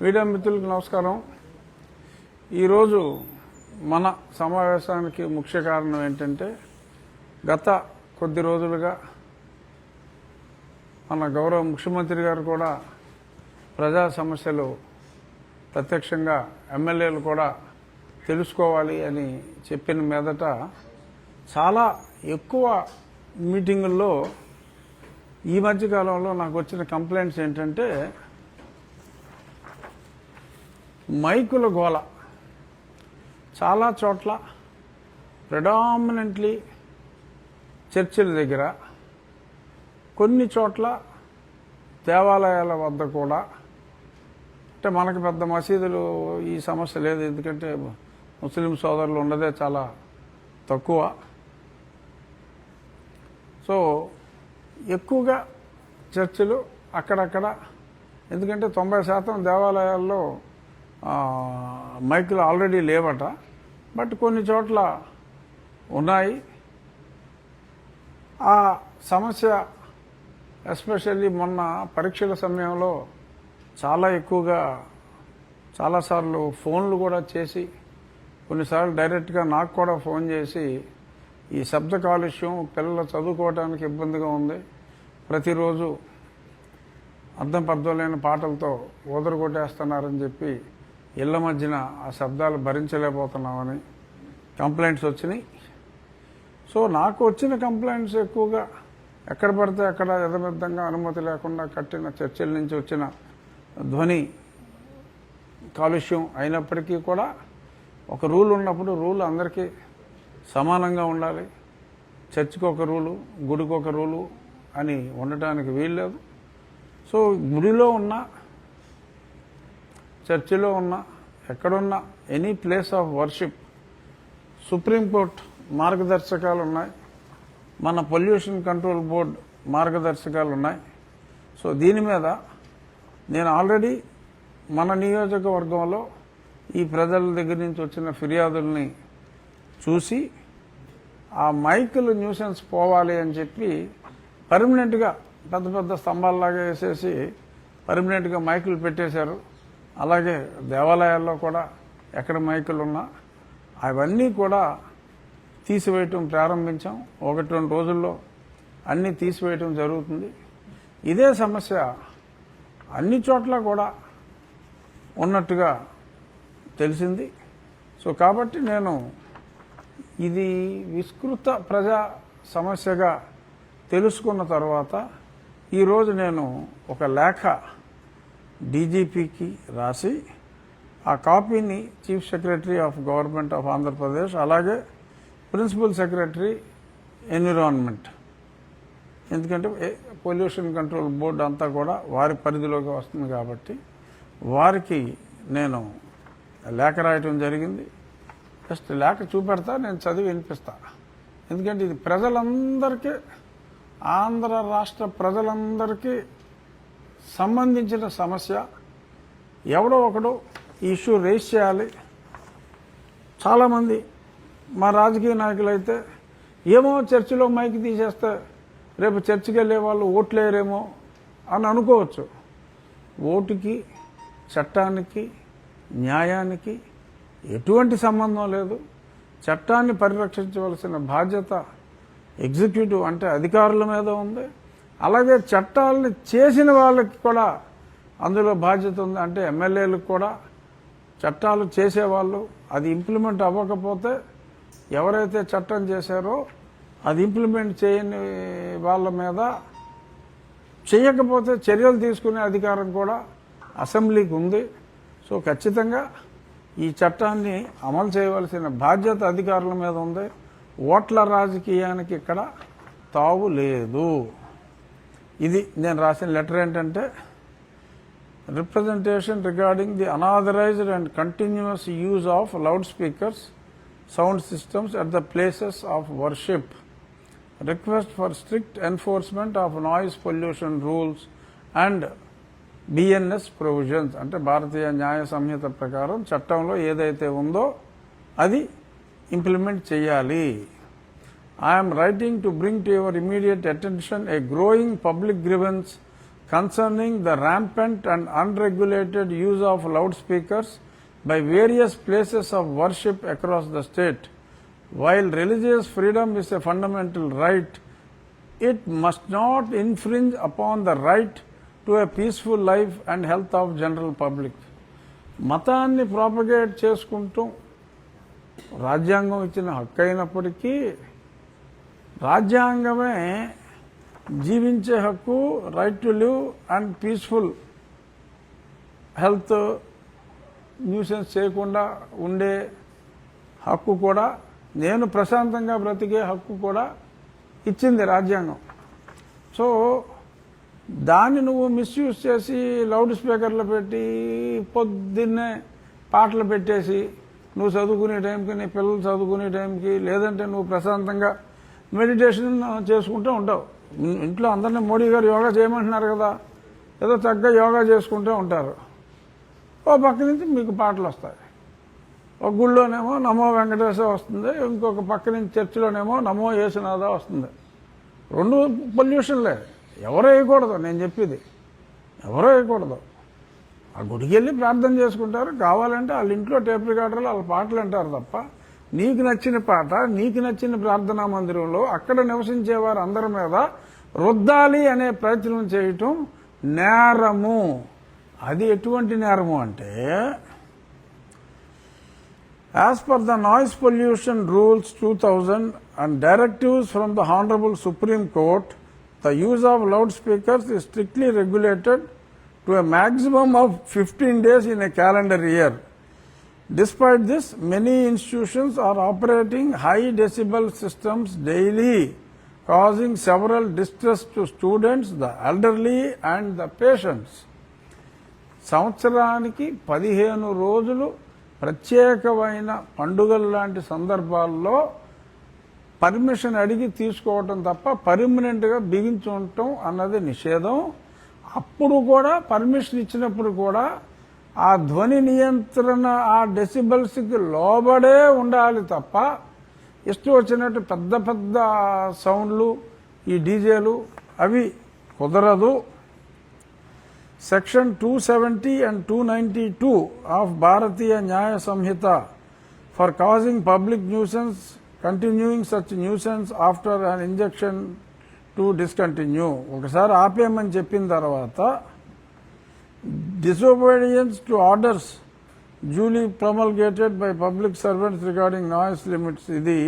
Media మిత్రులకు నమస్కారం. ఈరోజు మన సమావేశానికి ముఖ్య కారణం ఏంటంటే, గత కొద్ది రోజులుగా మన గౌరవ ముఖ్యమంత్రి గారు కూడా ప్రజా సమస్యలు ప్రత్యక్షంగా ఎమ్మెల్యేలు కూడా తెలుసుకోవాలి అని చెప్పిన మీదట చాలా ఎక్కువ మీటింగుల్లో ఈ మధ్యకాలంలో నాకు వచ్చిన కంప్లైంట్స్ ఏంటంటే, మైకుల గోల చాలా చోట్ల, ప్రెడామినెంట్లీ చర్చిల దగ్గర, కొన్ని చోట్ల దేవాలయాల వద్ద కూడా. అంటే మనకి పెద్ద మసీదులు ఈ సమస్య లేదు, ఎందుకంటే ముస్లిం సోదరులు ఉన్నదే చాలా తక్కువ. సో ఎక్కువగా చర్చిలు అక్కడక్కడ, ఎందుకంటే 90% దేవాలయాల్లో మైకులు ఆల్రెడీ లేవట, బట్ కొన్ని చోట్ల ఉన్నాయి. ఆ సమస్య ఎస్పెషల్లీ మొన్న పరీక్షల సమయంలో చాలా ఎక్కువగా, చాలాసార్లు ఫోన్లు కూడా చేసి, కొన్నిసార్లు డైరెక్ట్గా నాకు కూడా ఫోన్ చేసి, ఈ శబ్ద కాలుష్యం పిల్లలు చదువుకోవడానికి ఇబ్బందిగా ఉంది, ప్రతిరోజు అర్థం పర్థం లేని పాటలతో ఊదరగొట్టేస్తున్నారని చెప్పి, ఇళ్ల మధ్యన ఆ శబ్దాలు భరించలేకపోతున్నామని కంప్లైంట్స్ వచ్చినాయి. సో నాకు వచ్చిన కంప్లైంట్స్ ఎక్కువగా ఎక్కడ పడితే అక్కడ యథమిద్దంగా అనుమతి లేకుండా కట్టిన చర్చిల నుంచి వచ్చిన ధ్వని కాలుష్యం అయినప్పటికీ కూడా, ఒక రూల్ ఉన్నప్పుడు రూల్ అందరికీ సమానంగా ఉండాలి. చర్చికి ఒక రూలు, గుడికి ఒక రూలు అని ఉండటానికి వీల్లేదు. సో గుడిలో ఉన్న, చర్చిలో ఉన్న, ఎక్కడున్నా, any place of worship supreme court మార్గదర్శకాలు ఉన్నాయి, మన పొల్యూషన్ కంట్రోల్ బోర్డు మార్గదర్శకాలు ఉన్నాయి. సో దీని మీద నేను ఆల్రెడీ మన నియోజకవర్గంలో ఈ ప్రజల దగ్గర నుంచి వచ్చిన ఫిర్యాదుల్ని చూసి, ఆ మైకులు న్యూసెన్స్ పోవాలి అని చెప్పి పర్మనెంట్గా పెద్ద పెద్ద స్తంభాల్లాగా వేసేసి పర్మనెంట్గా మైకులు పెట్టేశారు. అలాగే దేవాలయాల్లో కూడా ఎక్కడ మైకులు ఉన్నా అవన్నీ కూడా తీసివేయటం ప్రారంభించాం. 1-2 రోజుల్లో అన్నీ తీసివేయటం జరుగుతుంది. ఇదే సమస్య అన్ని చోట్ల కూడా ఉన్నట్టుగా తెలిసింది. సో కాబట్టి నేను ఇది విస్తృత ప్రజా సమస్యగా తెలుసుకున్న తర్వాత ఈరోజు నేను ఒక లేఖ డీజీపీకి రాసి, ఆ కాపీని chief secretary of government of Andhra Pradesh, అలాగే ప్రిన్సిపల్ సెక్రటరీ ఎన్విరాన్మెంట్, ఎందుకంటే పొల్యూషన్ కంట్రోల్ బోర్డు అంతా కూడా వారి పరిధిలోకి వస్తుంది కాబట్టి వారికి నేను లేఖ రాయటం జరిగింది. జస్ట్ లేఖ చూపెడతా, నేను చదివి వినిపిస్తా. ఎందుకంటే ఇది ప్రజలందరికీ, ఆంధ్ర రాష్ట్ర ప్రజలందరికీ సంబంధించిన సమస్య. ఎవడో ఒకడు ఈ ఇష్యూ రేస్ చేయాలి. చాలామంది మా రాజకీయ నాయకులైతే, ఏమో చర్చిలో మైక్ తీసేస్తే రేపు చర్చికి వెళ్ళే వాళ్ళు ఓట్లేరేమో అని అనుకోవచ్చు. ఓటుకి, చట్టానికి, న్యాయానికి ఎటువంటి సంబంధం లేదు. చట్టాన్ని పరిరక్షించవలసిన బాధ్యత ఎగ్జిక్యూటివ్ అంటే అధికారుల మీద ఉంది. అలాగే చట్టాలని చేసిన వాళ్ళకి కూడా అందులో బాధ్యత ఉంది. అంటే ఎమ్మెల్యేలకు కూడా, చట్టాలు చేసేవాళ్ళు, అది ఇంప్లిమెంట్ అవ్వకపోతే ఎవరైతే చట్టం చేశారో అది ఇంప్లిమెంట్ చేయని వాళ్ళ మీద, చేయకపోతే చర్యలు తీసుకునే అధికారం కూడా అసెంబ్లీకి ఉంది. సో ఖచ్చితంగా ఈ చట్టాన్ని అమలు చేయవలసిన బాధ్యత అధికారుల మీద ఉంది. ఓట్ల రాజకీయానికి ఇక్కడ తావు లేదు. ఇది నేను రాసిన లెటర్. ఏంటంటే, representation regarding the unauthorised and continuous use of loud speakers, sound systems at the places of worship, request for strict enforcement of noise pollution rules and BNS provisions. అంటే భారతీయ న్యాయ సంహిత ప్రకారం చట్టంలో ఏదైతే ఉందో అది ఇంప్లిమెంట్ చేయాలి. I am writing to bring to your immediate attention a growing public grievance concerning the rampant and unregulated use of loudspeakers by various places of worship across the state. While religious freedom is a fundamental right, it must not infringe upon the right to a peaceful life and health of general public. మతాన్ని propagate చేసుకుంటూ రాజ్యాంగం ఇచ్చిన హక్కు అయినప్పటికీ రాజ్యాంగమే జీవించే హక్కు, right to live and peaceful health, nuisance చేయకుండా ఉండే హక్కు కూడా, నేను ప్రశాంతంగా బ్రతికే హక్కు కూడా ఇచ్చింది రాజ్యాంగం. సో దాన్ని నువ్వు మిస్యూజ్ చేసి లౌడ్ స్పీకర్లు పెట్టి పొద్దున్నే పాటలు పెట్టేసి నువ్వు చదువుకునే టైంకి, నీ పిల్లలు చదువుకునే టైంకి, లేదంటే నువ్వు ప్రశాంతంగా మెడిటేషన్ చేసుకుంటూ ఉంటావు. ఇంట్లో అందరినీ మోడీ గారు యోగా చేయమంటున్నారు కదా, ఏదో చక్కగా యోగా చేసుకుంటూ ఉంటారు. ఓ పక్క నుంచి మీకు పాటలు వస్తాయి. ఒక గుళ్ళోనేమో నమో వెంకటేశ్వర వస్తుంది, ఇంకొక పక్క నుంచి చర్చిలోనేమో నమో యేసునాథ వస్తుంది. రెండు పొల్యూషన్లే. ఎవరో వేయకూడదు, నేను చెప్పేది ఎవరో వేయకూడదు. ఆ గుడికి వెళ్ళి ప్రార్థన చేసుకుంటారు, కావాలంటే వాళ్ళ ఇంట్లో టేప్ రికార్డర్లు వాళ్ళ పాటలు అంటారు తప్ప, నీకు నచ్చిన పాట నీకు నచ్చిన ప్రార్థనా మందిరంలో అక్కడ నివసించేవారు అందరి మీద రుద్దాలి అనే ప్రయత్నం చేయటం నేరము. అది ఎటువంటి నేరము అంటే, as per the noise pollution rules 2000 and directives from the Honorable Supreme Court, the use of loudspeakers is strictly regulated to a maximum of 15 days in a calendar year. Despite this, many institutions are operating high decibel systems daily, causing several distress to students, the elderly and the patients. సంవత్సరానికి 15 రోజులు ప్రత్యేకమైన పండుగల లాంటి సందర్భాల్లో permission అడిగి తీసుకోవటం తప్ప పర్మనెంట్గా బిగించి ఉండటం అన్నది నిషేధం. అప్పుడు కూడా పర్మిషన్ ఇచ్చినప్పుడు కూడా ఆ ధ్వని నియంత్రణ ఆ డెసిబల్స్కి లోబడే ఉండాలి తప్ప ఇష్టం వచ్చినట్టు పెద్ద పెద్ద సౌండ్లు, ఈ డీజేలు అవి కుదరదు. Section 270 and 292 of Bharatiya Nyaya Samhita for causing public nuisance, continuing such nuisance after an injunction to discontinue. ఒకసారి ఆపేయమని చెప్పిన తర్వాత disobedience to orders duly promulgated by public servants regarding noise limits, ఇది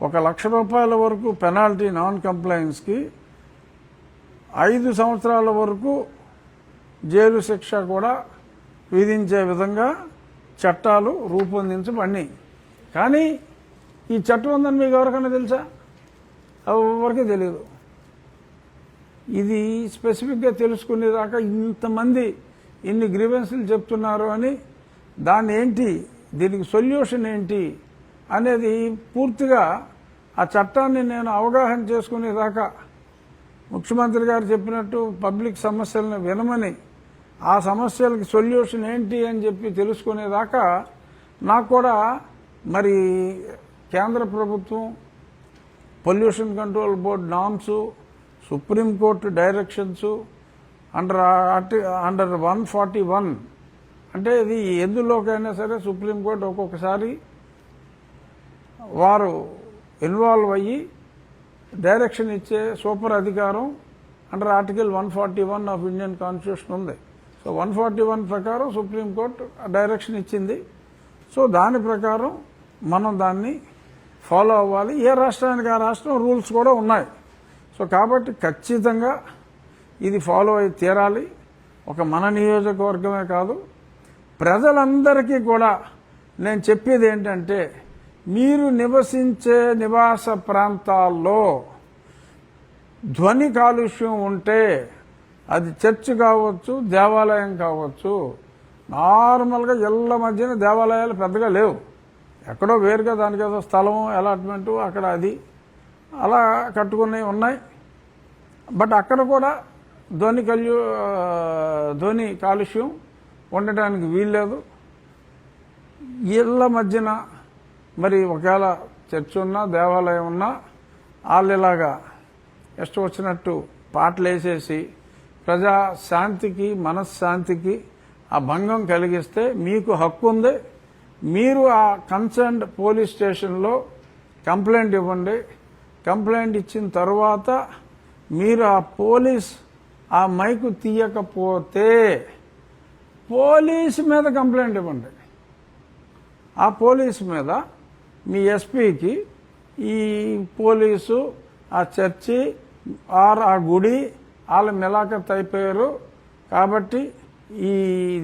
1,00,000 రూపాయల వరకు పెనాల్టీ నాన్ కంప్లైన్స్కి, 5 సంవత్సరాల వరకు jail శిక్ష కూడా విధించే విధంగా చట్టాలు రూపొందించబడినాయి. కానీ ఈ చట్టం ఉందని మీకు ఎవరికైనా తెలుసా? ఎవరికీ తెలియదు. ఇది స్పెసిఫిక్గా తెలుసుకునేదాకా ఇంతమంది ఇన్ని గ్రీవెన్స్లు చెప్తున్నారు అని, దాన్ని ఏంటి, దీనికి సొల్యూషన్ ఏంటి అనేది పూర్తిగా ఆ చట్టాన్ని నేను అవగాహన చేసుకునేదాకా, ముఖ్యమంత్రి గారు చెప్పినట్టు పబ్లిక్ సమస్యలను వినమని, ఆ సమస్యలకి సొల్యూషన్ ఏంటి అని చెప్పి తెలుసుకునేదాకా నాకు కూడా మరి కేంద్ర ప్రభుత్వం, pollution control board norms, supreme court directions under 141, అంటే ఇది ఎందులోకైనా సరే సుప్రీంకోర్టు ఒక్కొక్కసారి వారు ఇన్వాల్వ్ అయ్యి డైరెక్షన్ ఇచ్చే సూపర్ అధికారం under article 141 of Indian constitution ఉంది. సో 141 ప్రకారం సుప్రీంకోర్టు డైరెక్షన్ ఇచ్చింది. సో దాని ప్రకారం మనం దాన్ని ఫాలో అవ్వాలి. ఏ రాష్ట్రానికి ఆ రాష్ట్రం రూల్స్ కూడా ఉన్నాయి. సో కాబట్టి ఖచ్చితంగా ఇది ఫాలో అయి తీరాలి. ఒక మన నియోజకవర్గమే కాదు, ప్రజలందరికీ కూడా నేను చెప్పేది ఏంటంటే, మీరు నివసించే నివాస ప్రాంతాల్లో ధ్వని కాలుష్యం ఉంటే, అది చర్చ్ కావచ్చు, దేవాలయం కావచ్చు, నార్మల్గా ఇళ్ల మధ్యన దేవాలయాలు పెద్దగా లేవు, ఎక్కడో వేరుగా దానికి ఏదో స్థలం అలాట్మెంటు అక్కడ అది అలా కట్టుకుని ఉన్నాయి. బట్ అక్కడ కూడా ధ్వని కాలుష్యం ఉండటానికి వీల్లేదు. ఇళ్ల మధ్యన మరి ఒకవేళ చర్చ్ ఉన్నా దేవాలయం ఉన్నా వాళ్ళు ఇలాగా ఇష్టం వచ్చినట్టు పాటలు వేసేసి ప్రజా శాంతికి మనశ్శాంతికి ఆ భంగం కలిగిస్తే మీకు హక్కు ఉంది. మీరు ఆ కన్సర్న్డ్ పోలీస్ స్టేషన్లో కంప్లైంట్ ఇవ్వండి. కంప్లైంట్ ఇచ్చిన తర్వాత మీరు ఆ పోలీస్ ఆ మైకు తీయకపోతే పోలీసు మీద కంప్లైంట్ ఇవ్వండి. ఆ పోలీసు మీద మీ ఎస్పీకి ఈ పోలీసు ఆ చర్చి ఆ గుడి వాళ్ళ మిలాఖత్ అయిపోయారు కాబట్టి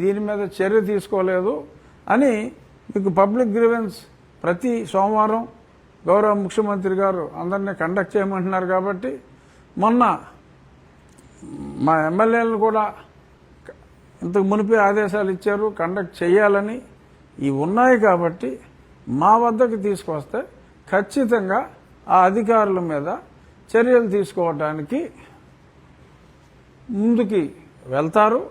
దీని మీద చర్య తీసుకోలేదు అని మీకు పబ్లిక్ గ్రీవెన్స్ ప్రతి సోమవారం గౌరవ ముఖ్యమంత్రి గారు అందరినీ కండక్ట్ చేయమంటున్నారు. కాబట్టి మొన్న మా ఎమ్మెల్యేలను కూడా ఇంతకు మునిపే ఆదేశాలు ఇచ్చారు కండక్ట్ చేయాలని. ఇవి ఉన్నాయి కాబట్టి మా వద్దకు తీసుకొస్తే ఖచ్చితంగా ఆ అధికారుల మీద చర్యలు తీసుకోవడానికి ముందుకి వెళ్తారు.